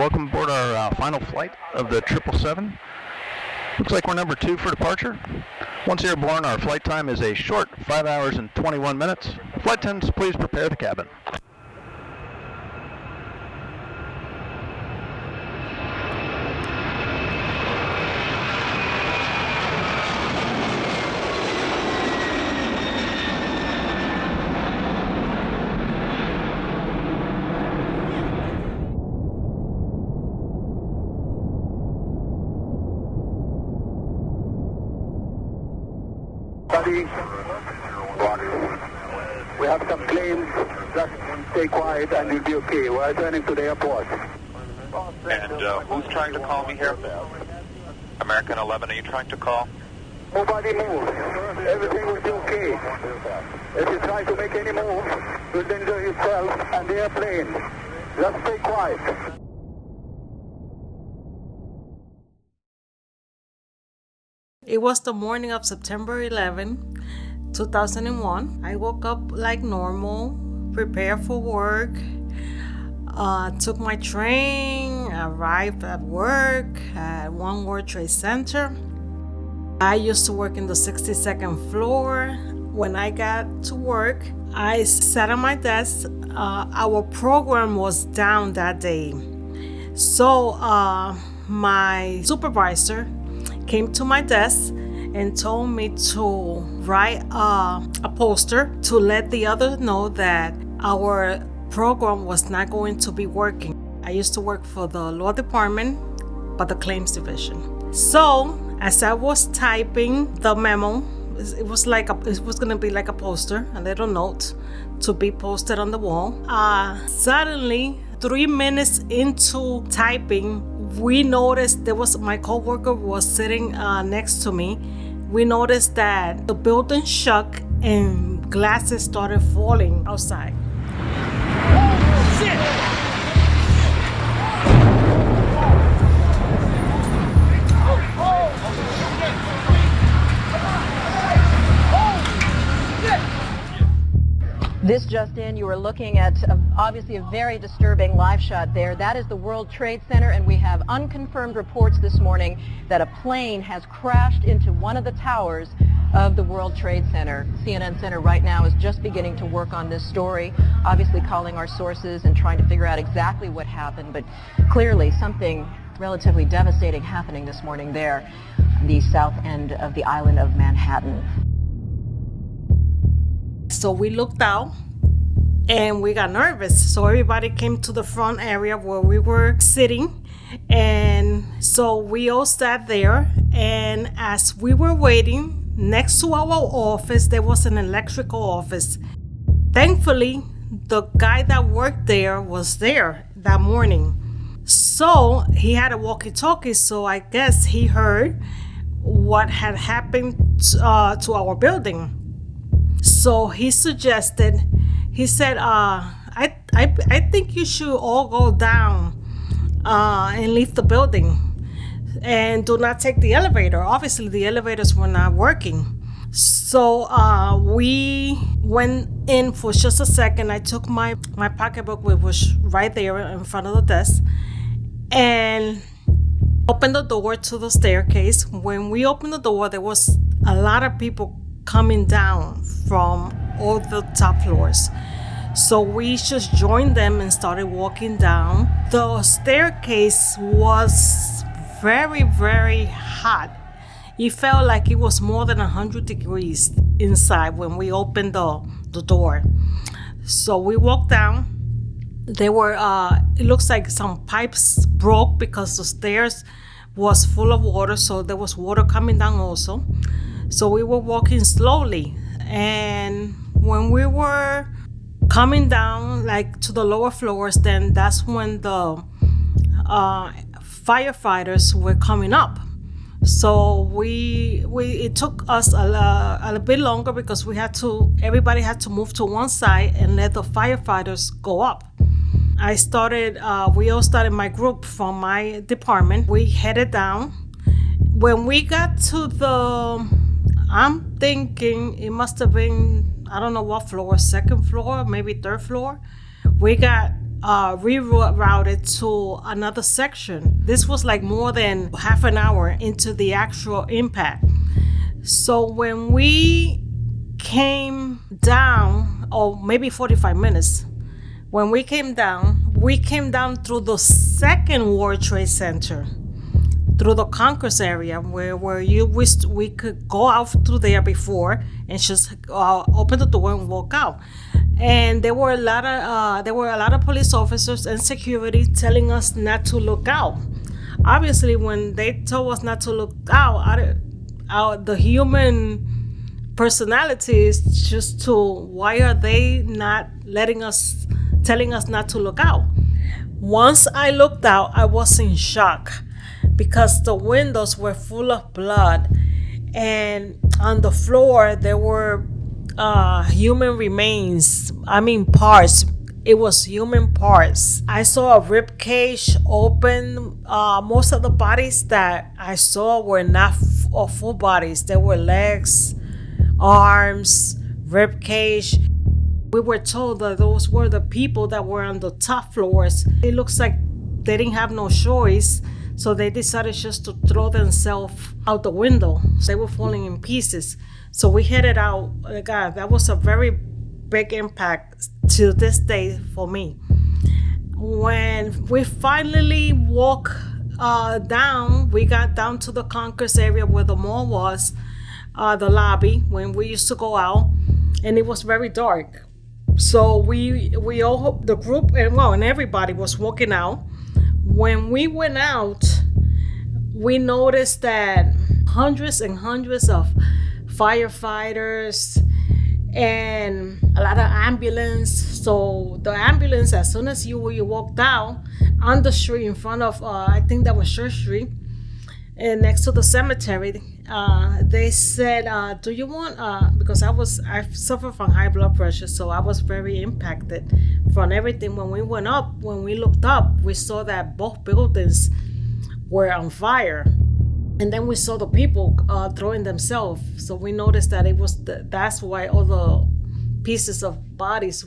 welcome aboard our final flight of the 777. Looks like we're number 2 for departure. Once airborne, our flight time is a short 5 hours and 21 minutes. Flight attendants, please prepare the cabin. We have some claims. Just stay quiet and you'll be okay. We're turning to the airport. And who's trying to call me here? American 11, are you trying to call? Nobody move. Everything will be okay. If you try to make any move, you'll injure yourself and the airplane. Just stay quiet. It was the morning of September 11, 2001. I woke up like normal, prepared for work, took my train, arrived at work at One World Trade Center. I used to work in the 62nd floor. When I got to work, I sat at my desk. Our program was down that day. So my supervisor came to my desk and told me to write a poster to let the others know that our program was not going to be working. I used to work for the law department, but the claims division. So as I was typing the memo, it was going to be like a poster, a little note to be posted on the wall. Suddenly, 3 minutes into typing, we noticed my coworker was sitting next to me. We noticed that the building shook and glasses started falling outside. Oh, shit! This just in, you are looking at obviously a very disturbing live shot there. That is the World Trade Center, and we have unconfirmed reports this morning that a plane has crashed into one of the towers of the World Trade Center. CNN Center right now is just beginning to work on this story, obviously calling our sources and trying to figure out exactly what happened, but clearly something relatively devastating happening this morning there on the south end of the island of Manhattan. So we looked out and we got nervous. So everybody came to the front area where we were sitting. And so we all sat there. And as we were waiting, next to our office, there was an electrical office. Thankfully, the guy that worked there was there that morning. So he had a walkie-talkie. So I guess he heard what had happened to our building. So he suggested, he said, I think you should all go down and leave the building and do not take the elevator. Obviously, the elevators were not working. So we went in for just a second. I took my pocketbook, which was right there in front of the desk, and opened the door to the staircase. When we opened the door, there was a lot of people coming down from all the top floors. So we just joined them and started walking down. The staircase was very, very hot. It felt like it was more than 100 degrees inside when we opened the door. So we walked down. There were, it looks like some pipes broke because the stairs was full of water. So there was water coming down also. So we were walking slowly, and when we were coming down like to the lower floors, then that's when the firefighters were coming up. So it took us a bit longer because everybody had to move to one side and let the firefighters go up. We all started, my group from my department. We headed down. When we got to I'm thinking it must have been, I don't know what floor, second floor, maybe third floor. We got rerouted to another section. This was like more than half an hour into the actual impact. So when we came down, or maybe 45 minutes, when we came down through the second World Trade Center, through the concourse area where we could go out through there before and just open the door and walk out. And there were a lot of police officers and security telling us not to look out. Obviously, when they told us not to look out, the human personality is just to, why are they not telling us not to look out? Once I looked out, I was in shock because the windows were full of blood, and on the floor there were human remains. Parts. It was human parts. I saw a rib cage open. Most of the bodies that I saw were not full bodies. There were legs, arms, rib cage. We were told that those were the people that were on the top floors. It looks like they didn't have no choice, so they decided just to throw themselves out the window. They were falling in pieces. So we headed out. God, that was a very big impact to this day for me. When we finally walked down, we got down to the concourse area where the mall was, the lobby, when we used to go out, and it was very dark. So we all, the group, and everybody was walking out. When we went out, we noticed that hundreds and hundreds of firefighters and a lot of ambulance. So the ambulance, as soon as you walked out on the street in front of, I think that was Church Street, and next to the cemetery, they said, do you want, because I suffer from high blood pressure, so I was very impacted from everything. When we looked up, we saw that both buildings were on fire. And then we saw the people throwing themselves. So we noticed that that's why all the pieces of bars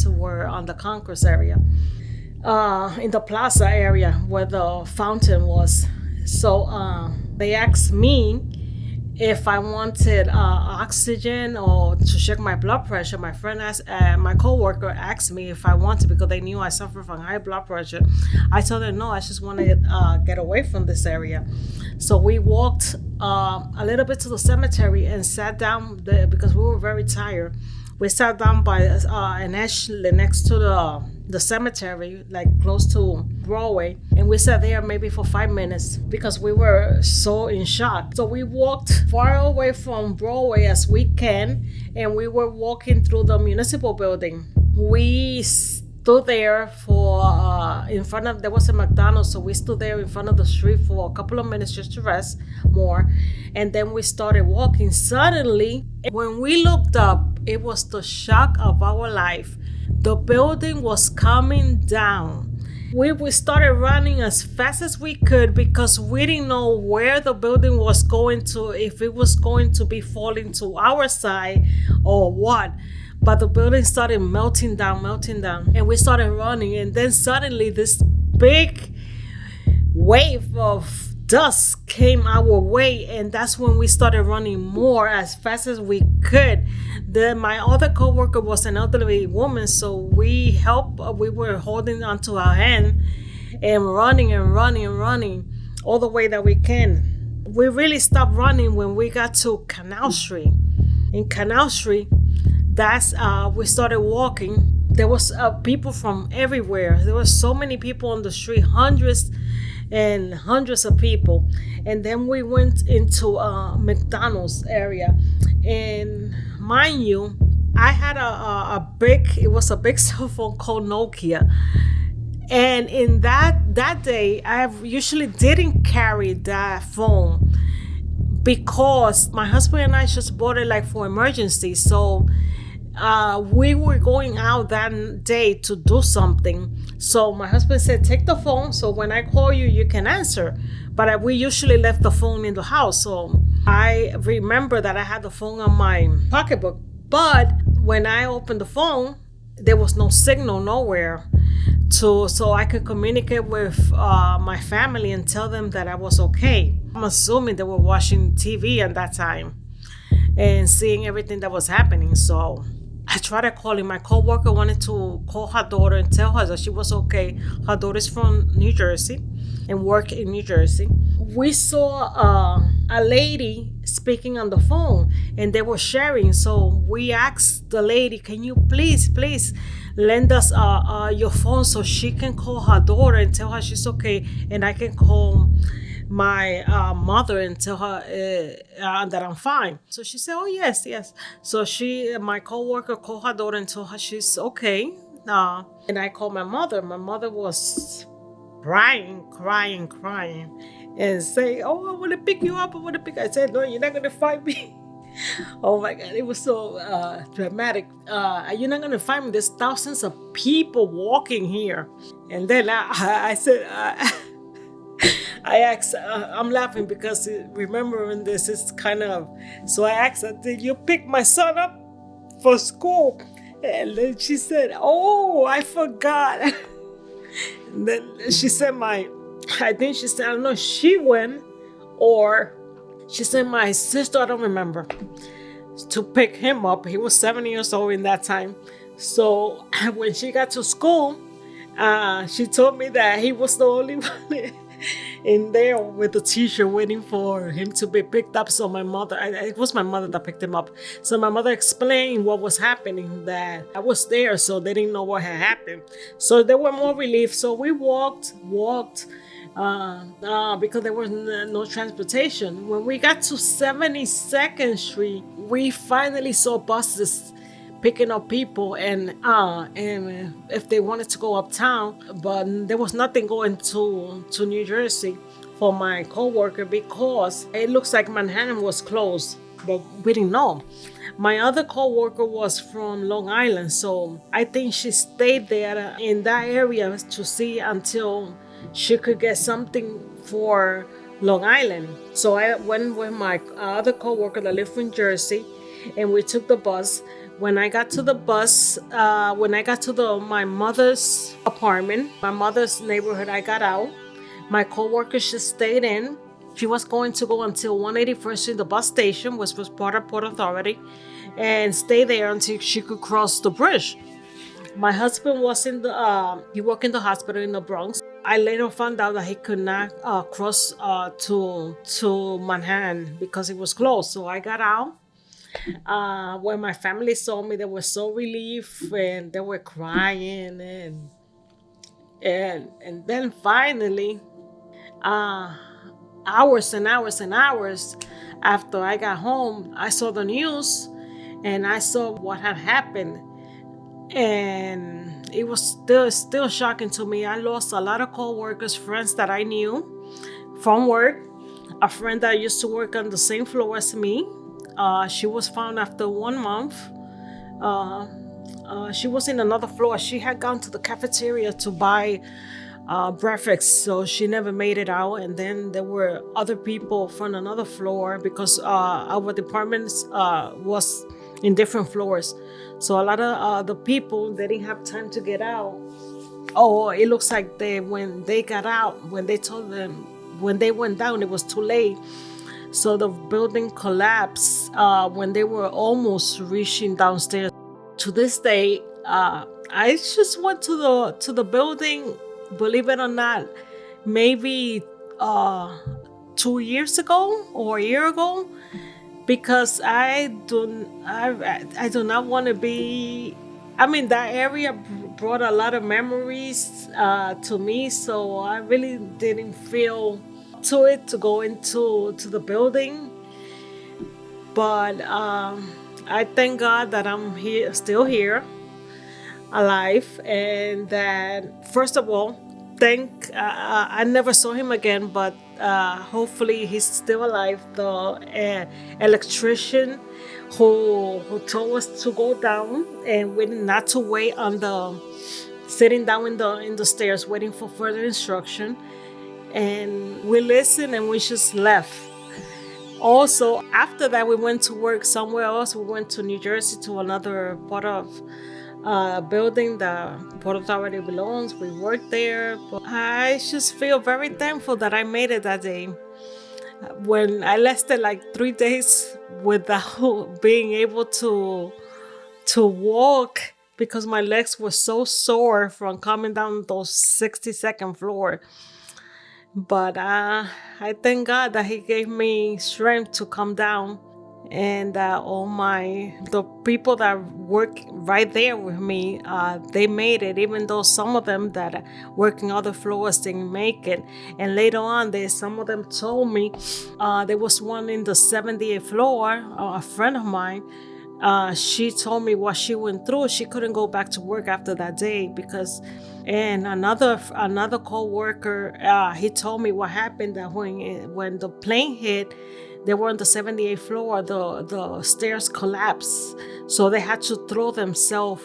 were on the concourse area, in the plaza area where the fountain was. So they asked me if I wanted oxygen or to check my blood pressure. My friend my coworker asked me if I wanted, because they knew I suffer from high blood pressure. I told her no, I just want to get away from this area. So we walked a little bit to the cemetery and sat down there because we were very tired. We sat down by an edge next to the cemetery, like close to Broadway, and we sat there maybe for 5 minutes because we were so in shock. So we walked far away from Broadway as we can, and we were walking through the municipal building. We stood there in front of, there was a McDonald's, so we stood there in front of the street for a couple of minutes just to rest more, and then we started walking. Suddenly, when we looked up, it was the shock of our life. The building was coming down. We started running as fast as we could because we didn't know where the building was going to, if it was going to be falling to our side or what. But the building started melting down, and we started running. And then suddenly this big wave of dust came our way, and that's when we started running more as fast as we could. My other coworker was an elderly woman, so we were holding onto her hand and running all the way that we can. We really stopped running when we got to Canal Street. In Canal Street, we started walking. There was people from everywhere. There were so many people on the street, hundreds and hundreds of people. And then we went into McDonald's area, and mind you, I had it was a big cell phone called Nokia. And in that day, I usually didn't carry that phone because my husband and I just bought it like for emergency. So we were going out that day to do something. So my husband said, take the phone, so when I call you, you can answer. But we usually left the phone in the house. So I remember that I had the phone on my pocketbook. But when I opened the phone, there was no signal nowhere. so I could communicate with my family and tell them that I was okay. I'm assuming they were watching TV at that time and seeing everything that was happening. So I tried calling. My coworker wanted to call her daughter and tell her that she was okay. Her daughter's from New Jersey and work in New Jersey. We saw a lady speaking on the phone and they were sharing. So we asked the lady, can you please lend us your phone so she can call her daughter and tell her she's okay, and I can call my mother and tell her that I'm fine. So she said, oh yes. So my coworker called her daughter and told her she's okay. And I called my mother. My mother was crying and say, oh, I want to pick you up. I said, no, you're not going to find me. Oh my God, it was so dramatic. You're not going to find me. There's thousands of people walking here. And then I said, I asked, I'm laughing because remembering this is kind of, so I asked her, did you pick my son up for school? And then she said, oh, I forgot. And then she said I don't know, she went, or she said my sister, I don't remember, to pick him up. He was 7 years old in that time. So when she got to school, she told me that he was the only one in there with the teacher waiting for him to be picked up. So my mother, it was my mother that picked him up. So my mother explained what was happening, that I was there, so they didn't know what had happened. So they were more relieved. So we walked because there was no transportation. When we got to 72nd Street, we finally saw buses picking up people and if they wanted to go uptown, but there was nothing going to New Jersey for my coworker because it looks like Manhattan was closed, but we didn't know. My other coworker was from Long Island, so I think she stayed there in that area to see until she could get something for Long Island. So I went with my other coworker that lived in Jersey, and we took the bus. When I got to the bus, my mother's apartment, my mother's neighborhood, I got out. My coworker, she stayed in. She was going to go until 181st Street, the bus station, which was part of Port Authority, and stay there until she could cross the bridge. My husband was he worked in the hospital in the Bronx. I later found out that he could not cross to Manhattan because it was closed. So I got out. When my family saw me, they were so relieved and they were crying and then finally, hours and hours after I got home, I saw the news and I saw what had happened, and it was still shocking to me. I lost a lot of co-workers, friends that I knew from work. A friend that used to work on the same floor as me. She was found after 1 month. She was in another floor. She had gone to the cafeteria to buy breakfast, so she never made it out. And then there were other people from another floor because our department was in different floors. So a lot of the people, they didn't have time to get out. Oh, it looks like when they got out, when they told them, when they went down, it was too late. So the building collapsed when they were almost reaching downstairs. To this day, I just went to the building, believe it or not, maybe 2 years ago or a year ago, because I do not want to be. I mean, that area brought a lot of memories to me, so I really didn't feel to it to go into the building. But I thank God that I'm here, still here, alive, and that first of all, I never saw him again, but hopefully he's still alive. The electrician who told us to go down and not to wait on sitting down in the stairs waiting for further instruction. And we listened and we just left. Also, after that, we went to work somewhere else. We went to New Jersey, to another part of building that Port Authority belongs. We worked there. But I just feel very thankful that I made it that day. When I lasted like 3 days without being able to walk because my legs were so sore from coming down those 62nd floor. But I thank God that He gave me strength to come down, and the people that work right there with me, they made it, even though some of them that work in other floors didn't make it. And later on, some of them told me there was one in the 78th floor, a friend of mine. She told me what she went through. She couldn't go back to work after that day and another co-worker, he told me what happened, that when the plane hit, they were on the 78th floor, the stairs collapsed, so they had to throw themselves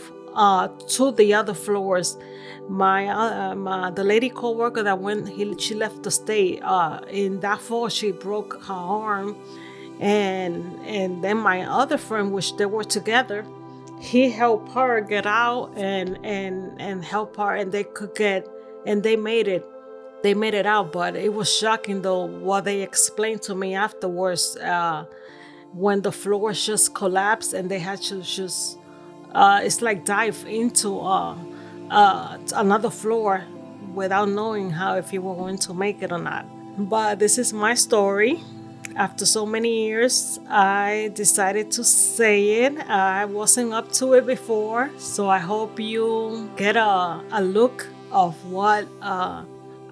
to the other floors. The lady co-worker she left the state. In that fall, she broke her arm. And then my other friend, which they were together, he helped her get out and help her, and they made it. They made it out, but it was shocking though what they explained to me afterwards. When the floor just collapsed and they had to just, it's like dive into another floor without knowing if you were going to make it or not. But this is my story. After so many years, I decided to say it. I wasn't up to it before, so I hope you get a look of what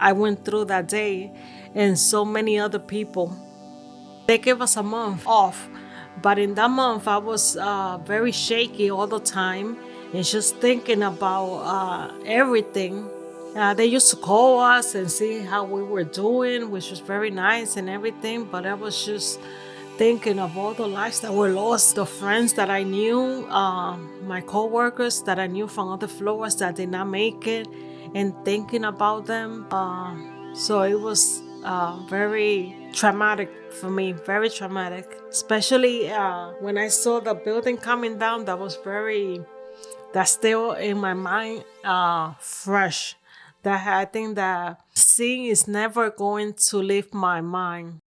I went through that day, and so many other people. They gave us a month off, but in that month I was very shaky all the time and just thinking about everything. They used to call us and see how we were doing, which was very nice and everything, but I was just thinking of all the lives that were lost, the friends that I knew, my co-workers that I knew from other floors that did not make it, and thinking about them. So it was very traumatic for me, very traumatic. Especially when I saw the building coming down, that's still in my mind, fresh. That I think that seeing is never going to leave my mind.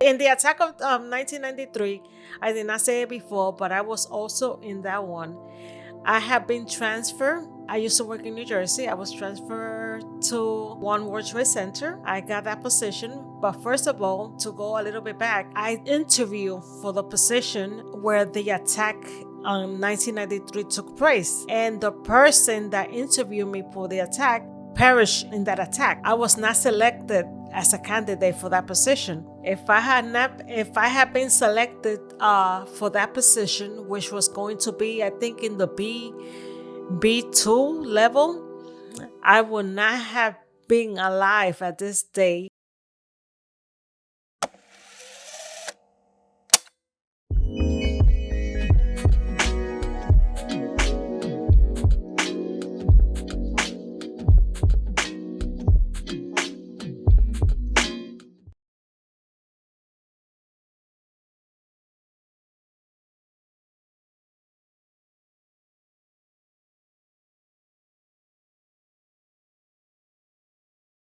In the attack of 1993, I did not say it before, but I was also in that one. I have been transferred. I used to work in New Jersey. I was transferred to One World Trade Center. I got that position. But first of all, to go a little bit back, I interviewed for the position where the attack on 1993 took place. And the person that interviewed me for the attack perished in that attack. I was not selected as a candidate for that position. If I had been selected for that position, which was going to be, I think, in the B2 level, I would not have been alive at this day